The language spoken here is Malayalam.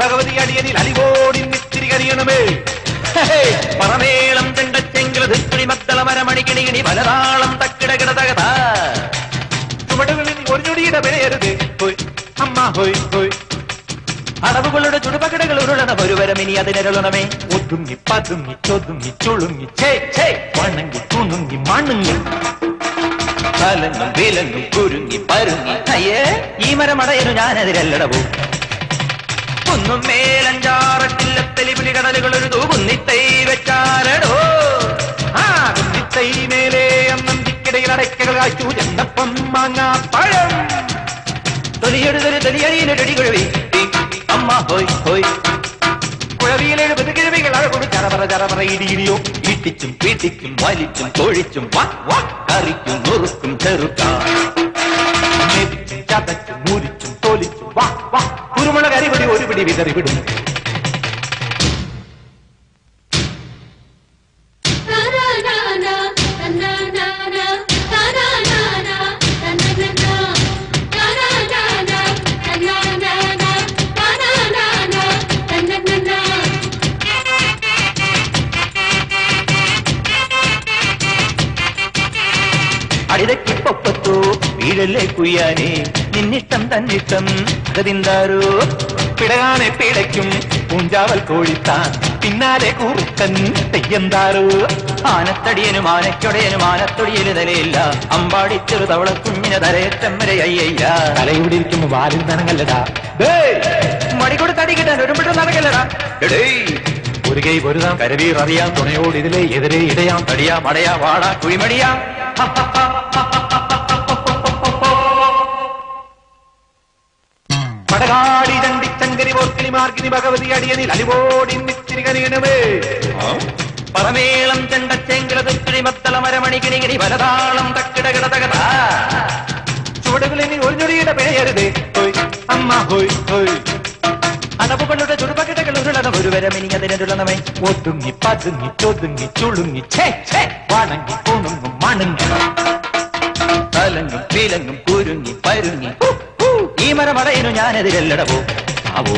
ഭഗവതി അടിയനിൽ അലിവോടി നിത്തിരി കരിയണമേ. പറമേളം ചെണ്ടച്ചെങ്കിളി മക്കള മരമണിക്കിണികിണി പലതാളം തക്കിടകിട തകത ചുവടുകളിൽ ഒരു ഞൊടിയുടെ വിലയരുത്. ഹോയ് അമ്മ ഹോയ് ഹോയ് അടവുകളുടെ ചുടുപകിടകൾ ഉരുളണ ഒരുവരമിനി അതിനരുളണമേ. ഒതുങ്ങി പതുങ്ങി ചൊതുങ്ങി ചുളുങ്ങി ചേ ചേ വണങ്ങി തുണുങ്ങി മണുങ്ങി കലങ്ങും വിലങ്ങും കുരുങ്ങി പരുങ്ങി. അയ്യേ ഈ മരമടയനു ഞാനെതിരല്ലടവോ. കുന്നും മേലഞ്ചാറട്ടില്ലത്തെലിപുലി കടലുകൾ ഒരു കുന്നിത്തൈ വെച്ചാലടോ. ആ കുന്നിത്തൈ മേലെ അന്നന്തിക്കിടയിൽ അടയ്ക്കകൾ കാച്ചു ചെന്നപ്പം മാങ്ങാ പഴം തൊലിയെടുതൊരു തൊലിയടിയിലൊരടി കുഴവി അമ്മ ഹോയ് ഹോയ്. കുഴവിയിലെഴുപത് കിഴവികൾ അഴകൊടു ചറപറ ചറപറ ഇടിയിടിയോ ഇട്ടിച്ചും പീട്ടിച്ചും വലിച്ചും തൊഴിച്ചും കറിക്കും നുറുക്കും ചെറുക്കാം ചതച്ചും മുരിച്ചും തോലിച്ചും കുരുമുള കരിപിടി ഒരു പിടി വിതറി വിടും. അടിതക്കിപ്പൊപ്പത്തോ വീഴല്ലേ കുയ്യാനേ നിന്നിഷ്ടം തന്നിഷ്ടം ഗതിന്താരോ. പിടകാനെ പിടയ്ക്കും പൂഞ്ചാവൽ കോഴിത്താൻ പിന്നാലെ കൂറുക്കൻ തെയ്യന്താരോ. ആനത്തടിയനും ആനക്കൊടയനും ആനത്തൊടിയന് തലയില്ല അമ്പാടി ചെറു തവള കുഞ്ഞിന് തലയറ്റം വരെ അയ്യയ്യ. തലയൂടെ ഇരിക്കുമ്പോ വാലിൽ നനങ്ങല്ലടാ. മടികൂടെ തടി കിട്ടാൻ ഒരുമിട്ട് നടക്കല്ലടാ. ഒരു കൈ പൊരുതാം കരവീർ അറിയാം തുണയോട് ഇതിലെ എതിരെ ഇടയാം തടിയാം അടയാ വാടാ കുഴിമടിയാം. പടകാടി ചണ്ടിച്ചങ്കരി പോർക്കിനി മാർക്കിനി ഭഗവതി അടിയനിൽ അലിവോടി നിത്തിരി കരിയണമേ. പറമേളം ചെണ്ടച്ചെങ്കിളി മത്തള മരമണികിണികിണി പലതാളം തക്കിടകിട തകത ചുവടുകളിൽ ഒരു ഞൊടിയുടെ പിഴയരുത്. ഹോയ് അമ്മ ഹോയ് ഹോയ് അടവുകളുടെ ചുടുപകിടകൾ ഉരുളണ ഒരുവരമിനി അതിനുള്ളണമേ. ഒതുങ്ങി പതുങ്ങി ചൊതുങ്ങി ചുളുങ്ങി ചേ ചേ വണങ്ങി കുണുങ്ങും മണുങ്ങി കലങ്ങും വിലങ്ങും കുരുങ്ങി പരുങ്ങി. ഈ മരമടയനു ഞാനെതിരല്ലടവോ. അവോ